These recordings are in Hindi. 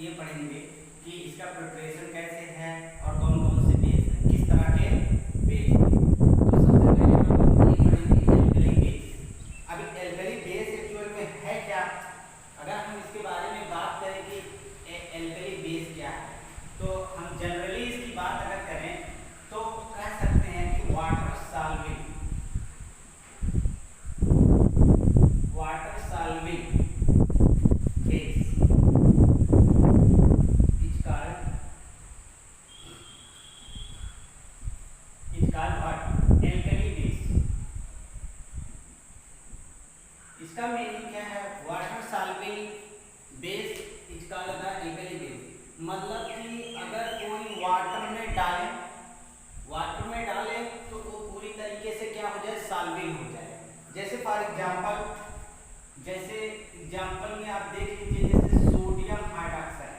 ये पढ़ेंगे कि इसका प्रिपरेशन कैसे है और कौन कौन से बेस हैं, किस तरह के बेस हैं। तो सबसे पहले हम ये पढ़ेंगे एल्कली बेस। अभी एल्कली बेस एक्चुअल में है क्या, अगर हम इसके बारे में बात करें कि एल्कली बेस क्या है, तो हम जनरली इसकी बात अगर करें तो कह सकते हैं कि वाटर सॉल्विंग बेस इसका मीनिंग क्या है? Water solving base is called the alkali base. मतलब कि अगर कोई वाटर में डाले तो वो पूरी तरीके से क्या हो जाए, सॉल्विंग हो जाए। जैसे फॉर एग्जांपल में आप देख लीजिए, जैसे सोडियम हाइड्रोक्साइड,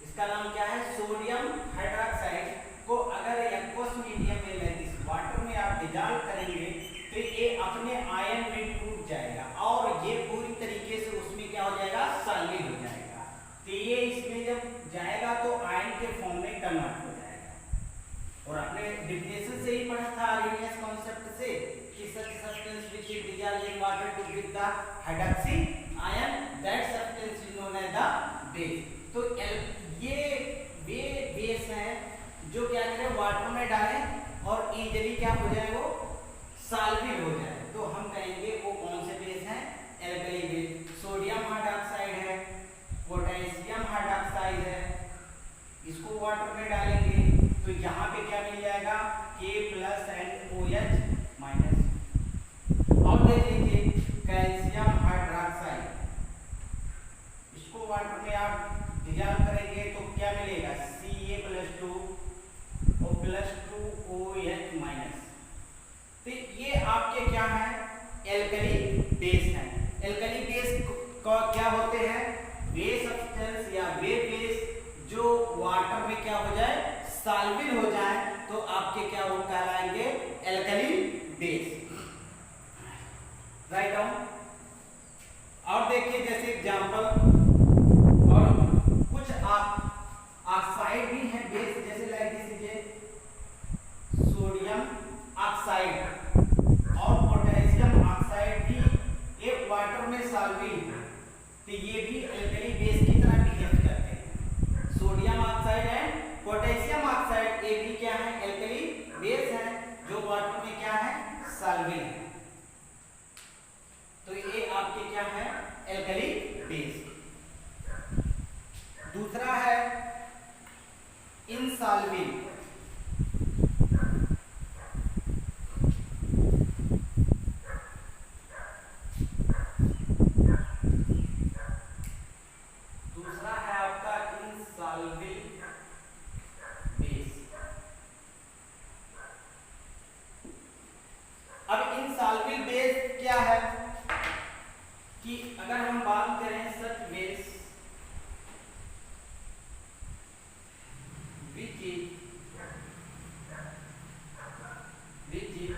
इसका नाम क्या है, सोडियम हाइड्रोक्साइड को अगर एक्वस मीडियम में लाइक वाटर में आप डिजॉल्व करेंगे तो ये अपने आयन में टूट जाएगा और ये पूरी तरीके से उसमें क्या हो जाएगा, सॉल्विंग हो जाएगा। तो ये इसमें जब जाएगा तो आयन के फॉर्म में कन्वर्ट हो जाएगा। और आपने डिफिनेशन से ही पढ़ा था आर्हेनियस कॉन्सेप्ट से कि such substance which is dissolved in water to give the hydroxy ion, that substance is known as the base. तो ये वे बेस है जो क्या करें, वाटर में डालें और इजीली क्या हो जाए, वो सॉल्विंग हो जाए। तो हम कहेंगे वो कौन से बेस हैं, एल्कली बेस। सोडियम हाइड्रोक्साइड है, पोटेशियम हाइड्रोक्साइड है, इसको वाटर में डालेंगे तो यहाँ पे क्या मिल जाएगा, K+ एंड OH-। और देख लीजिए कैल्शियम हाइड्रोक्साइड, इसको वाटर में आप डिजॉल्व करेंगे तो क्या मिलेगा, Ca+2 और +2OH-। तो ये आपके क्या है, एल्कली बेस है। एल्कली बेस का क्या होते हैं, वे सब्सटेंस या वे बेस जो वाटर में क्या हो जाए, सॉल्विंग हो जाए, तो आपके क्या वो कहलाएंगे, एल्कली बेस। Write down. और देखिए जैसे एग्जांपल, और कुछ ऑक्साइड भी है बेस, जैसे लाइक लीजिए सोडियम ऑक्साइड और पोटेशियम ऑक्साइड भी एक वाटर में सॉल्विंग है, तो ये भी एल्कली बेस की तरह बिहेव करते हैं। Sodium oxide and potassium oxide ये भी क्या है, एल्कली बेस है जो वाटर में क्या है, सॉल्विंग है। तो ये आपके क्या है, एल्कली बेस। दूसरा है इनसॉल्विंग। अब इनसॉल्वेबल बेस क्या है कि अगर हम बात करें such base which is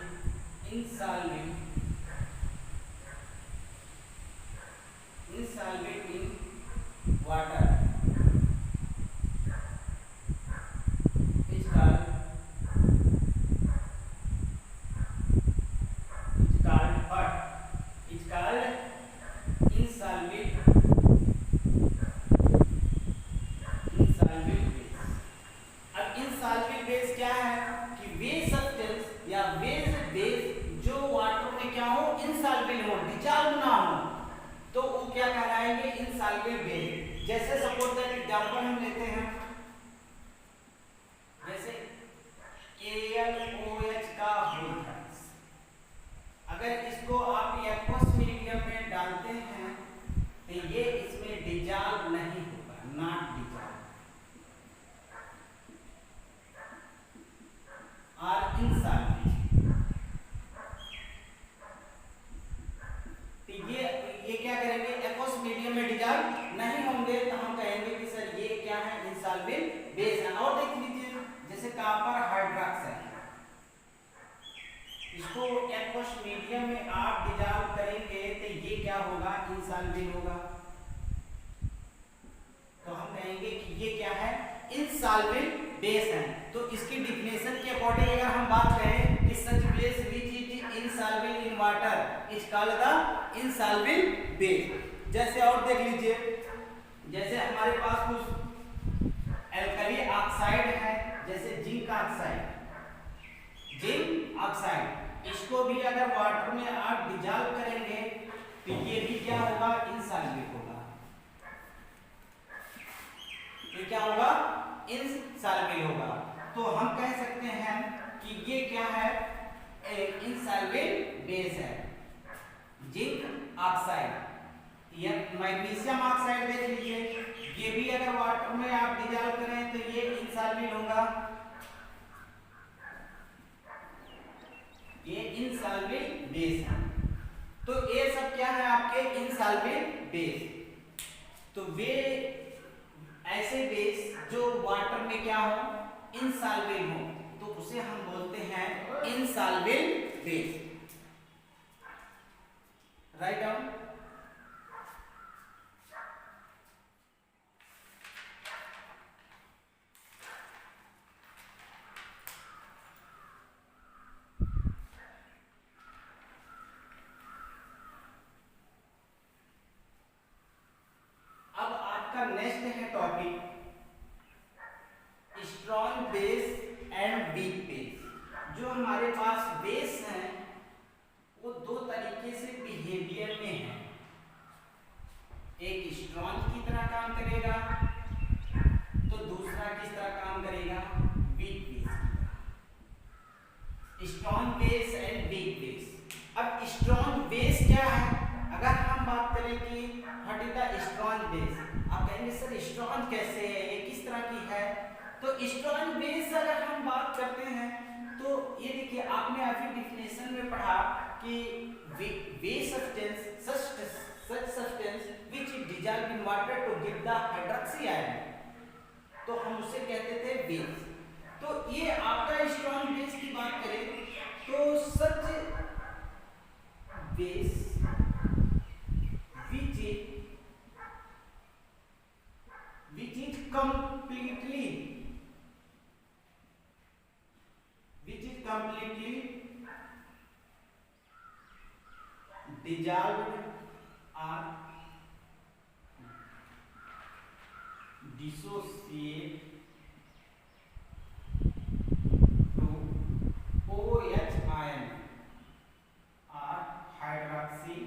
insoluble in water is called insoluble base क्या है कि वे सब्सटेंस या वे बेस जो वाटर में क्या हो, इनसॉल्वेबल हो, डिसॉल्व ना हो, तो वो क्या कहलाएंगे, इनसॉल्वेबल बेस। जैसे सपोज दैट एग्जांपल हम लेते हैं, जैसे AlOH का होल्ड, अगर इसको आप एक्वस मीडियम में डालते हैं तो ये इसमें डिसॉल्व नहीं होगा, नॉट डिसॉल्व और इनसॉल्वेबल। तो ये क्या करेंगे, एक्वस मीडियम में डिसॉल्व नहीं होंगे, तो हम कहेंगे कि सर ये क्या है, इनसॉल्वेबल बेस है। और देख लीजिए जैसे कॉपर हाइड्रोक्साइड, इसको एक्वस मीडियम में आप डिसॉल्व करेंगे तो ये क्या होगा, इनसॉल्वेबल होगा। इनसॉल्वेबल बेस है। तो इसकी डिफिनेशन के अकॉर्डिंग अगर हम बात करें कि such base which is insoluble in water is called the इनसॉल्वेबल base. जैसे और देख लीजिए, जैसे हमारे पास कुछ एल्कली ऑक्साइड है, जैसे जिंक ऑक्साइड, इसको भी अगर वाटर में आप डिजॉल्व करेंगे तो ये भी क्या होगा, इनसॉल्वेबल होगा। ये क्या होगा, इनसॉल्वेबल होगा। तो हम कह सकते हैं कि ये क्या है, एक इनसॉल्वेबल बेस है। जिंक ऑक्साइड या मैग्नीशियम ऑक्साइड देख लीजिए, ये भी अगर वाटर में आप डिजॉल्व करें तो ये इनसॉल्वेबल होगा, ये इनसॉल्वेबल बेस है। तो ये सब क्या है आपके इनसॉल्वेबल बेस। तो वे ऐसे बेस जो वाटर में क्या हो, इनसॉल्वेबल हो, तो उसे हम बोलते हैं इनसॉल्वेबल बेस। Write down. अब आपका नेक्स्ट है topic strong base and weak base. जो हमारे पास बेस हैं वो दो तरीके से बिहेवियर में है, एक स्ट्रॉन्ग की तरह काम करेगा तो दूसरा किस तरह काम करेगा, वीक बेस की तरह। Strong base and weak base. अब स्ट्रॉन्ग बेस क्या है, अगर हम बात करें कि what is the strong base, आप कहेंगे सर स्ट्रॉन्ग कैसे है, ये किस तरह की है। तो स्ट्रॉन्ग बेस अगर हम बात करते हैं तो ये देखिए, आपने अभी डिफिनेशन में पढ़ा कि base substance which dissolve in water to give the hydroxy ion, तो हम उसे कहते थे बेस। तो ये आपका स्ट्रॉन्ग बेस की बात करें तो सच base which is completely dissolved or dissociate to OH ion or hydroxy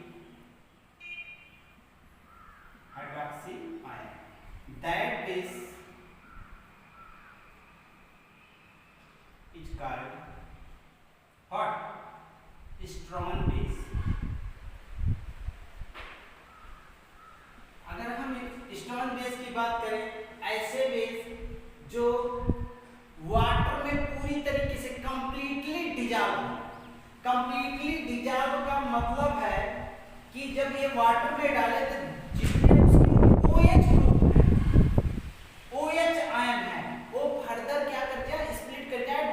ion, that base is called what, strong base। अगर हम स्ट्रॉन्ग बेस की बात करें, ऐसे बेस जो वाटर में पूरी तरीके से कंप्लीटली डिसॉल्व हो। कंप्लीटली डिसॉल्व का मतलब है कि जब ये वाटर में डाले तो जितने उसके OH ग्रुप है, OH आयन है, वो फर्दर क्या कर जाए, स्प्लिट कर जाए,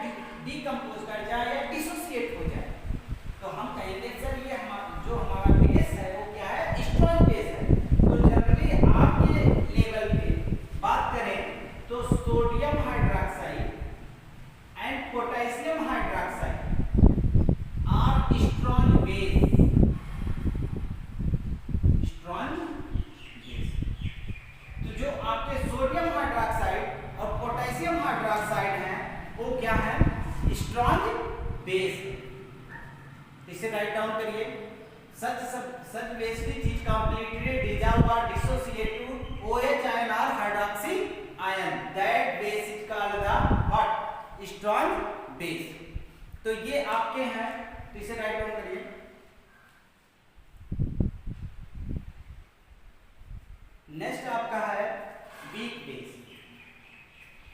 डिकम्पोज कर जाए या डिसोसिएट हो जाए। तो हम कहेंगे सर ये जो हमारा बेस है वो क्या है, स्ट्रॉन्ग बेस है। तो जनरली आपके लेवल पे बात करें तो sodium hydroxide and potassium hydroxide are strong base. तो जो आपके सोडियम हाइड्रोक्साइड और पोटेशियम हाइड्रोक्साइड हैं वो क्या है, स्ट्रॉन्ग बेस। इसे राइट डाउन करिए, सच बेस की चीज कंप्लीटली डिसॉल्व और डिसोसिएट टू OH आयन और hydroxy ion, that base is called the what, strong base. तो ये आपके हैं, तो इसे राइट डाउन करिए। नेक्स्ट आपका है वीक बेस।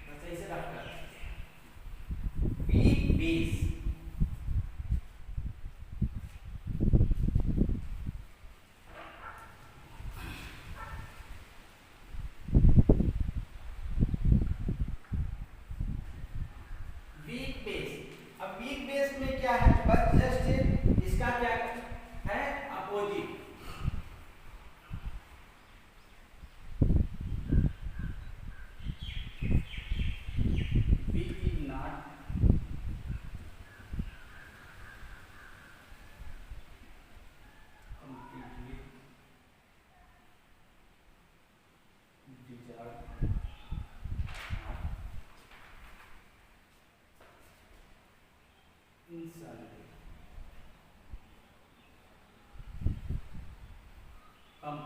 बस ऐसे रखकर वीक बेस। वीक बेस, अब वीक बेस में क्या है, बस जस्ट इसका क्या है, opposite.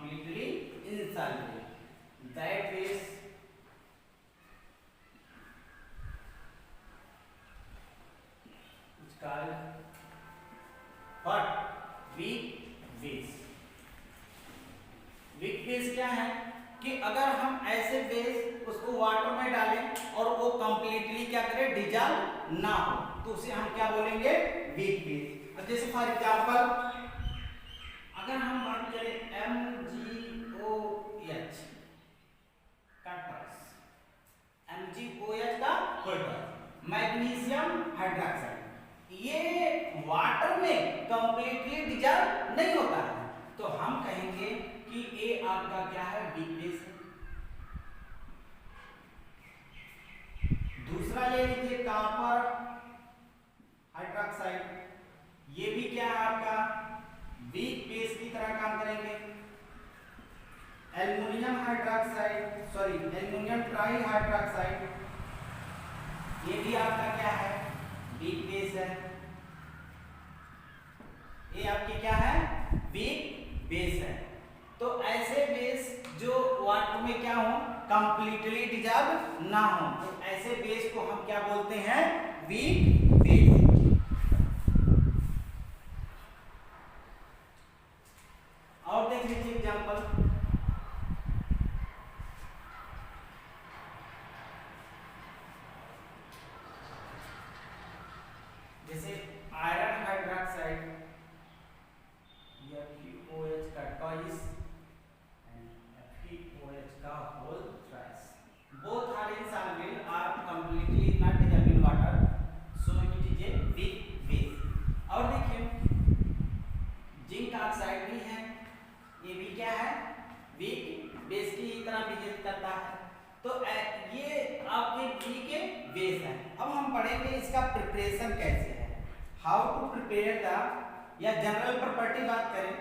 completely insoluble. That is called what? Weak base. Weak base क्या है कि अगर हम ऐसे बेस उसको वाटर में डालें और वो कंप्लीटली क्या करे, डिजॉल्व ना हो, तो उसे हम क्या बोलेंगे, वीक बेस। अब जैसे फॉर एग्जांपल अगर हम बात करें MgOH का टॉस, MgOH का टॉस, मैग्नीशियम हाइड्रोक्साइड, ये वाटर में कंप्लीटली डिजॉल्व नहीं होता है, तो हम कहेंगे कि ये आपका क्या है, वीक बेस है। दूसरा ले लीजिए कॉपर हाइड्रोक्साइड, ये भी क्या है आपका वीक बेस की तरह काम करेंगे। Aluminium hydroxide, sorry aluminium try hydroxide, ये भी आपका क्या है, वीक बेस है। ये आपकी क्या है, वीक बेस है। तो ऐसे बेस जो वाटर में क्या हो, कंप्लीटली डिजॉल्व ना हो, तो ऐसे बेस को हम क्या बोलते हैं, वीक बेस। और देख लीजिए एग्जांपल, जैसे आयरन हाइड्रोक्साइड, FeOH का ट्वाइस and FeOH का whole thrice, both are insoluble, are completely not dissolved in water, so it is a weak base। और देखिए जिंक ऑक्साइड भी है, ये भी क्या है, वीक बेस की तरह बिहेव करता है। तो ये आपके वीक बेस है। अब हम पढ़ेंगे इसका प्रिपरेशन कैसे है, हाउ टू प्रिपेयर द, या जनरल प्रॉपर्टी बात करें,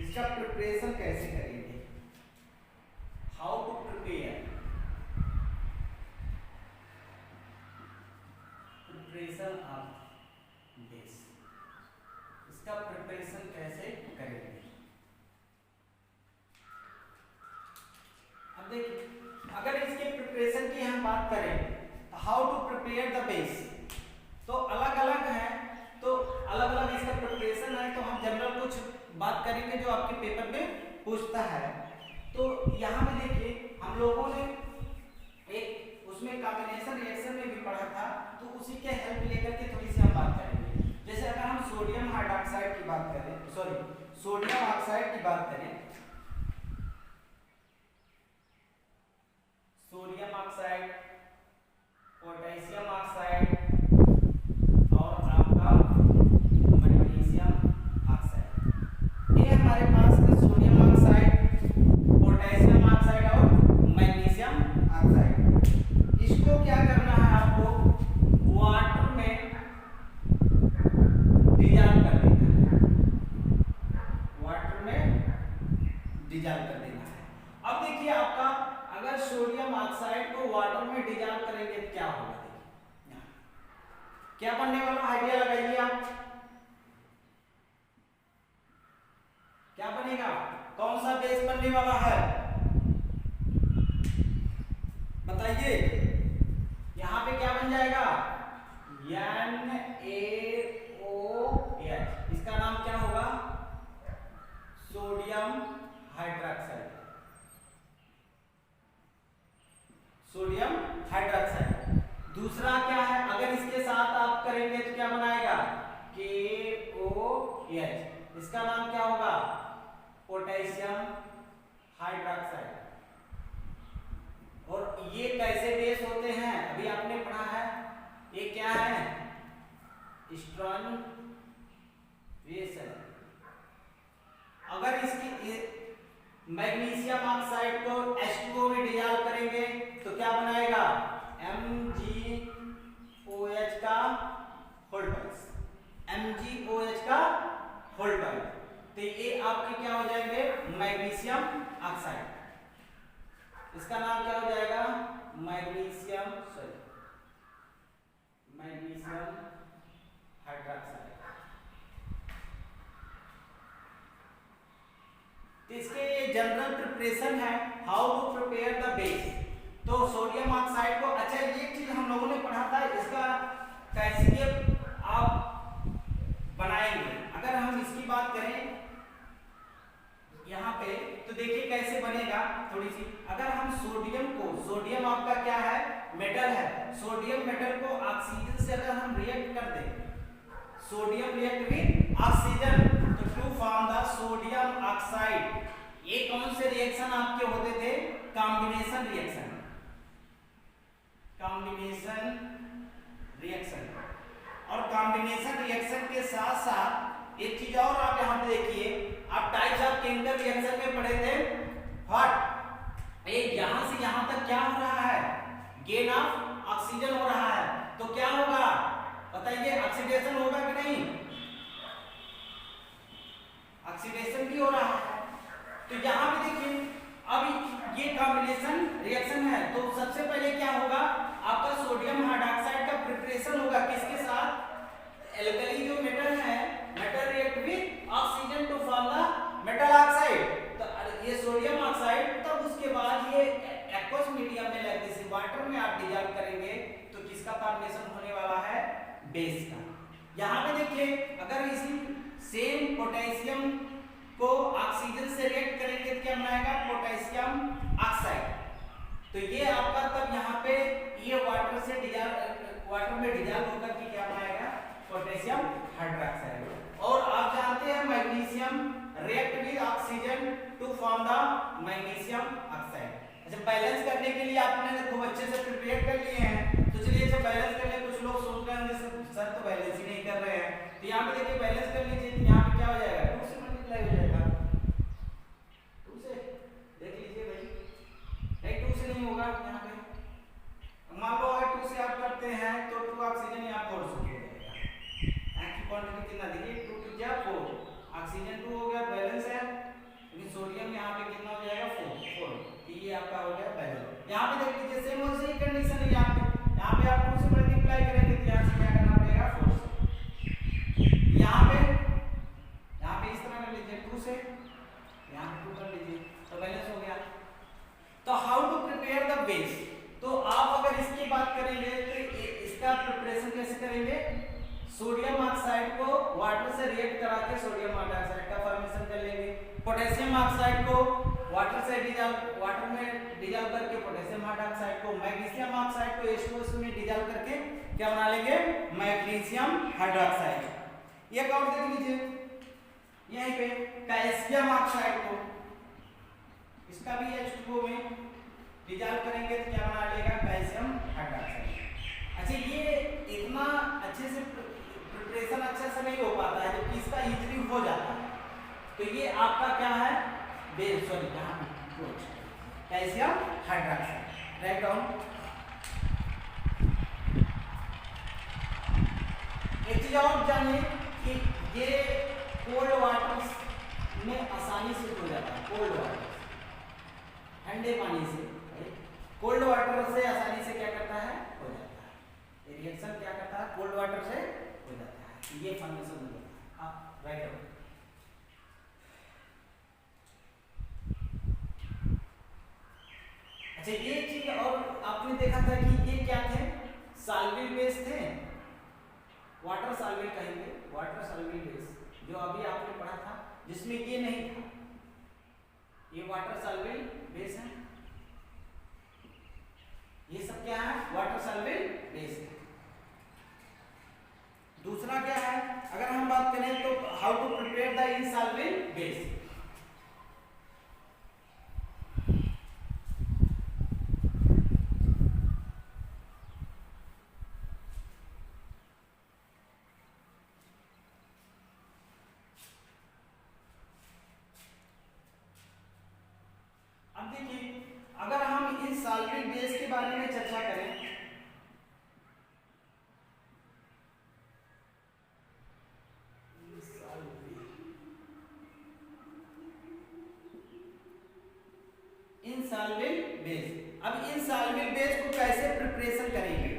इसका प्रिपरेशन कैसे करेंगे, how to prepare, preparation of base, इसका प्रिपरेशन कैसे करेंगे। अब देखिए अगर इसके प्रिपरेशन की हम बात करें, how to prepare the base, तो अलग अलग है, तो अलग अलग इसका प्रिपरेशन है, तो हम जनरल कुछ बात करेंगे जो आपके पेपर में पूछता है। तो यहाँ पे देखिए हम लोगों ने एक उसमें कॉम्बिनेशन रिएक्शन में भी पढ़ा था, तो उसी के हेल्प लेकर के थोड़ी सी हम बात करेंगे। जैसे अगर हम सोडियम हाइड्रोक्साइड की बात करें, सॉरी सोडियम ऑक्साइड की बात करें, सोडियम ऑक्साइड, पोटेशियम ऑक्साइड और आपका मैग्नीशियम ऑक्साइड, ये हमारे पास है सोडियम ऑक्साइड, पोटेशियम ऑक्साइड और मैग्नीशियम ऑक्साइड। इसको क्या करना है आपको, वाटर में डिजॉल्व कर देना है, वाटर में डिजॉल्व कर देना है। अब देखिए आपका अगर सोडियम ऑक्साइड को वाटर में डिजॉल्व करेंगे तो क्या होगा, देखिए क्या बनने वाला, आइडिया लगाइए आप, क्या बनेगा, कौन सा बेस बनने वाला है, बताइए। यहां पे क्या बन जाएगा, NaOH, इसका नाम क्या होगा, सोडियम हाइड्रोक्साइड, सोडियम हाइड्रोक्साइड। दूसरा क्या है, अगर इसके साथ आप करेंगे तो क्या बनाएगा, KOH, इसका नाम क्या होगा, पोटेशियम हाइड्रोक्साइड। और ये कैसे बेस होते हैं, अभी आपने पढ़ा है, ये क्या है, स्ट्रॉन्ग बेस है। अगर इसकी मैग्नीशियम ऑक्साइड को H2O में डिजॉल्व करेंगे तो क्या बनाएगा, MgOH का होल टॉइस, MgOH का होल टॉइस। तो ये आपके क्या हो जाएंगे, मैग्नीशियम ऑक्साइड, इसका नाम क्या हो जाएगा, मैग्नीशियम, सॉरी मैग्नीशियम हाइड्रोक्साइड। तो इसके जनरल प्रिपरेशन है, how to prepare the base. तो सोडियम ऑक्साइड को, अच्छा ये चीज हम लोगों ने पढ़ा था, इसका कैसे आप बनाएंगे। अगर हम इसकी बात करें यहाँ पे तो देखिए कैसे बनेगा थोड़ी सी। अगर हम सोडियम को, सोडियम आपका क्या है, मेटल है, सोडियम मेटल को ऑक्सीजन से अगर हम रिएक्ट कर दें, सोडियम रिएक्ट विद ऑक्सीजन, तो to form the sodium oxide. ये कौन से रिएक्शन आपके होते थे, कॉम्बिनेशन रिएक्शन, कॉम्बिनेशन रिएक्शन। और कॉम्बिनेशन रिएक्शन के साथ साथ एक चीज और आप यहाँ पे देखिए, आप टाइप्स ऑफ केमिकल रिएक्शन में पढ़े थे, व्हाट, एक यहां से यहां तक क्या हो रहा है, गेन ऑफ ऑक्सीजन हो रहा है, तो क्या होगा बताइए, ऑक्सीडेशन होगा कि नहीं, ऑक्सीडेशन भी हो रहा है। तो यहाँ पे देखिए अब ये कॉम्बिनेशन रिएक्शन है, तो सबसे पहले क्या होगा, आपका सोडियम हाइड्रोक्साइड का प्रिपरेशन होगा किसके साथ, एल्कली जो मेटल है, metal react with oxygen to form the metal oxide. तो ये सोडियम ऑक्साइड, तब उसके बाद ये एक्वस मीडियम में लाइक दिस वाटर में आप डिसॉल्व करेंगे, तो किसका फॉर्मेशन होने वाला है, बेस का। यहाँ पे देखिए अगर इसी सेम पोटेशियम को ऑक्सीजन से रिएक्ट करेंगे तो क्या बनाएगा, पोटेशियम ऑक्साइड। तो ये आपका तब यहाँ पे ये वाटर से डिसॉल्व, वाटर में डिसॉल्व होकर के क्या बनाएगा, पोटेशियम हाइड्रोक्साइड। और आप जानते हैं magnesium react with oxygen to form the magnesium oxide. अच्छा, बैलेंस करने के लिए आपने खूब अच्छे से प्रिपेयर कर लिए हैं, तो चलिए अच्छा बैलेंस कर ले। कुछ लोग सोच रहे होंगे सर तो बैलेंस ही नहीं कर रहे हैं, तो यहाँ पे देखिए बैलेंस कर लीजिए, तो यहाँ पे क्या हो जाएगा, 2 से मल्टीप्लाई हो जाएगा, 2 से, देख लीजिए भाई, 2 से नहीं होगा। यहाँ पे मान लो अगर 2 से आप करते हैं तो 2 ऑक्सीजन यहाँ 4 से हो जाएगा, क्वांटिटी कितना देखिए, 2 2 जा 4, ऑक्सीजन 2 हो गया, बैलेंस है, लेकिन सोडियम यहाँ पे कितना हो जाएगा, 4, ये आपका हो गया बैलेंस। यहाँ पे देख लीजिए सेम वैसे ही कंडीशन है, यहाँ पे आप 2 से मल्टीप्लाई करेंगे तो यहाँ से क्या करना पड़ेगा, 4 से। यहाँ पे इस तरह कर लीजिए, 2 से यहाँ पे 2 कर लीजिए, तो बैलेंस हो गया। तो how to prepare the base, तो आप अगर इसकी बात करेंगे तो इसका प्रिपरेशन कैसे करेंगे, सोडियम ऑक्साइड को वाटर से रिएक्ट करा के सोडियम हाइड्रोक्साइड का फॉर्मेशन कर लेंगे, पोटेशियम ऑक्साइड को वाटर से डिसॉल्व, वाटर में डिसॉल्व करके पोटेशियम हाइड्रोक्साइड को, मैग्नीशियम ऑक्साइड को H2S में डिसॉल्व करके क्या बना लेंगे, मैग्नीशियम हाइड्रोक्साइड। एक और देख लीजिए यहीं पे कैल्शियम ऑक्साइड को, इसका भी H2O में डिसॉल्व करेंगे तो क्या बना लेगा, कैल्शियम हाइड्रोक्साइड। अच्छा, ये इतना अच्छे से प्रिपरेशन अच्छे से नहीं हो पाता है, जबकि इसका इजीली हो जाता है। तो ये आपका क्या है, base, sorry calcium hydroxide, write down. एक चीज और जानिए कि ये कोल्ड वाटर में आसानी से हो जाता है, कोल्ड वाटर, ठंडे पानी से, कोल्ड वाटर से आसानी से क्या करता है, हो जाता है, रिएक्शन क्या करता है, कोल्ड वाटर से हो जाता है, ये फॉर्मेशन हो जाता है, आप राइट डाउन। अच्छा, ये चीज और आपने देखा था कि ये क्या थे, सॉल्वेबल बेस थे, वाटर सॉल्वेबल कहेंगे, वाटर सॉल्वेबल बेस, जो अभी आपने पढ़ा था, जिसमें ये नहीं था, ये वाटर सॉल्वेबल बेस है, ये सब क्या है, वाटर सॉल्वेबल बेस है। दूसरा क्या है, अगर हम बात करें तो how to prepare the इनसॉल्वेबल base. अब देखिए अगर हम इनसॉल्वेबल बेस के बारे में चर्चा करें, इनसॉल्वेबल बेस, अब इनसॉल्वेबल बेस को कैसे प्रिपरेशन करेंगे,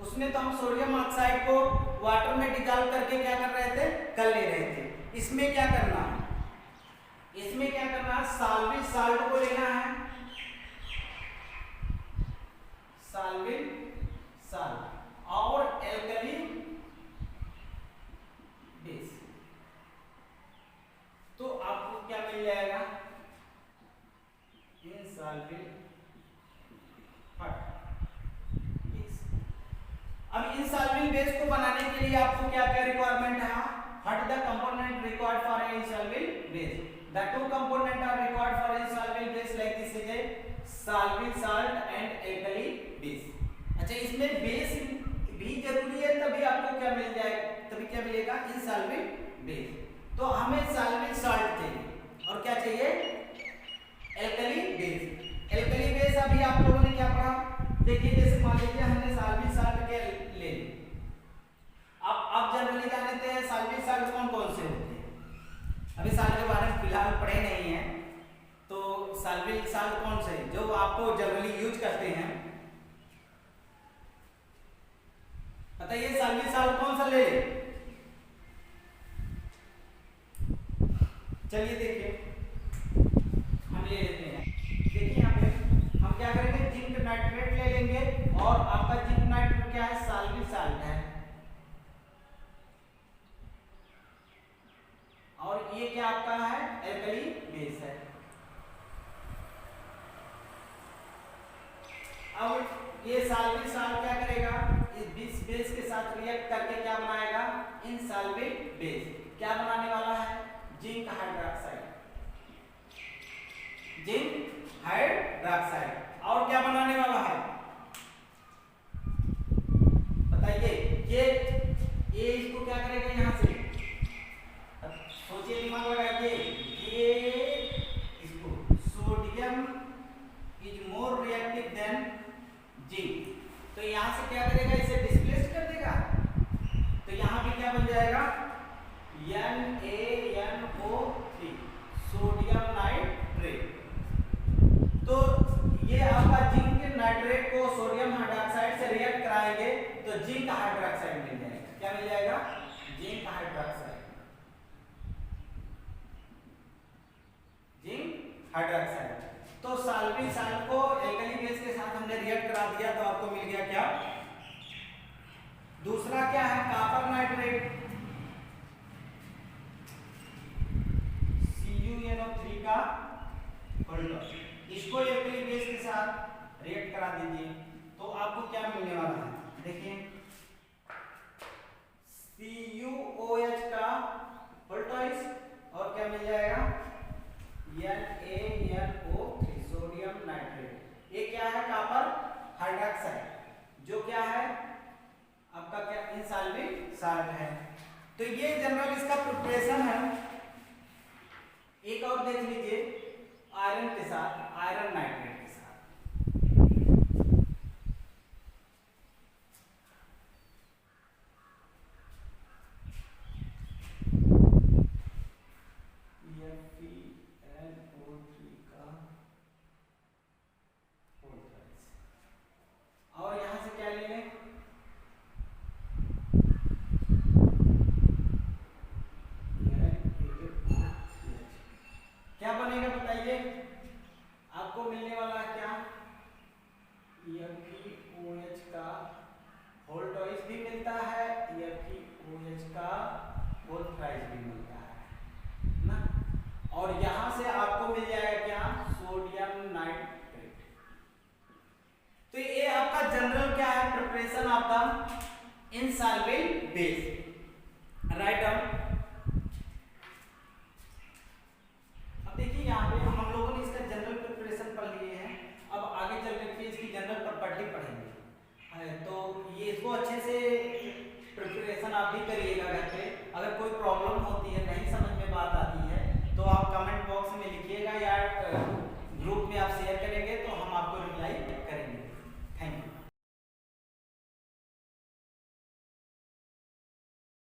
उसमें तो हम सोडियम ऑक्साइड को वाटर में डिजॉल्व करके क्या कर रहे थे, कर ले रहे थे। इसमें क्या करना है, इसमें क्या करना है, साल्विल साल्ट को लेना है, साल्विल साल्ट और एल्कली बेस। तो आपको क्या मिल जाएगा, इनसॉल्युबल बेस। अब इनसॉल्युबल बेस को बनाने के लिए आपको क्या क्या रिक्वायरमेंट है, what the component required for an insoluble base, the two component are required for insoluble base like this is soluble salt and alkali base. अच्छा, इसमें बेस भी जरूरी है, तभी आपको क्या मिल जाएगा, तभी क्या मिलेगा, इनसॉल्युबल बेस। तो हमें सॉल्युबल साल्ट चाहिए और क्या चाहिए, एल्कली बेस। एल्कली बेस अभी आप लोगों ने क्या पढ़ा, देखिए जैसे मान लीजिए हमने सॉल्युबल साल्ट के ले ली, अब जनरली जानते हैं सॉल्युबल साल्ट कौन कौन से होते हैं, अभी साल्ट के बारे में फिलहाल पढ़े नहीं है, तो सॉल्युबल साल्ट कौन से जो आपको जनरली यूज करते हैं, बताइए सॉल्युबल साल्ट कौन सा ले, चलिए देखिए हम ले लेते हैं। देखिए यहाँ पे हम क्या करेंगे, जिंक नाइट्रेट ले लेंगे और आपका जिंक नाइट्रेट क्या है, सॉल्युबल साल्ट है, और ये क्या आपका है, एल्कली बेस है। अब ये सॉल्युबल साल्ट क्या करेगा, इस बेस के साथ रिएक्ट करके क्या बनाएगा, इनसॉल्युबल बेस। क्या बनाने वाला है, जिंक हाइड्रोक्साइड, जिंक हाइड्रोक्साइड। और क्या बनाने वाला है, बताइए, ये इसको क्या करेगा, यहां से सोचिए, दिमाग लगाइए, ये इसको sodium is more reactive than zinc, तो यहां से क्या करेगा, इसे डिस्प्लेस कर देगा, तो यहां पे क्या बन जाएगा, NaNO3 सोडियम नाइट्रेट। तो ये आपका जिंक नाइट्रेट को सोडियम हाइड्रोक्साइड से रिएक्ट कराएंगे तो जिंक हाइड्रोक्साइड मिल जाएगा, क्या मिल जाएगा, जिंक हाइड्रोक्साइड, जिंक हाइड्रोक्साइड। तो सॉल्युबल साल्ट को एल्कली बेस के साथ हमने रिएक्ट करा दिया, तो आपको मिल गया क्या, दूसरा क्या है, कॉपर नाइट्रेट, CuNO3 का होल्डर, इसको एल्कली बेस के साथ रिएक्ट करा दीजिए, तो आपको क्या मिलने वाला है, देखिए CuOH का होल्टोइस और क्या मिल जाएगा, NaNO3 सोडियम नाइट्रेट। ये क्या है, कॉपर हाइड्रोक्साइड, जो क्या है आपका क्या, इनसॉल्युबल साल्ट है। तो ये जनरल इसका प्रिपरेशन है। एक और देख लीजिए, आयरन के साथ, आयरन नाइट्रेट के साथ, FeNO3 का होल्डर्स, और यहां से क्या ले लें, क्या बनेगा बताइए, आपको मिलने वाला है क्या, FeOH का होल्टोइस भी मिलता है, FeOH का होल्थराइज भी मिलता है ना, और यहां से आपको मिल जाएगा क्या, सोडियम नाइट्रेट। तो ये आपका जनरल क्या है, preparation of the insoluble base, write down. देखिए यहाँ पे हम लोगों ने इसका जनरल प्रिपरेशन पढ़ लिए हैं, अब आगे चल करके इसकी जनरल प्रॉपर्टी पढ़ेंगे, तो ये इसको अच्छे से प्रिपरेशन आप भी करिएगा घर पे, अगर कोई प्रॉब्लम होती है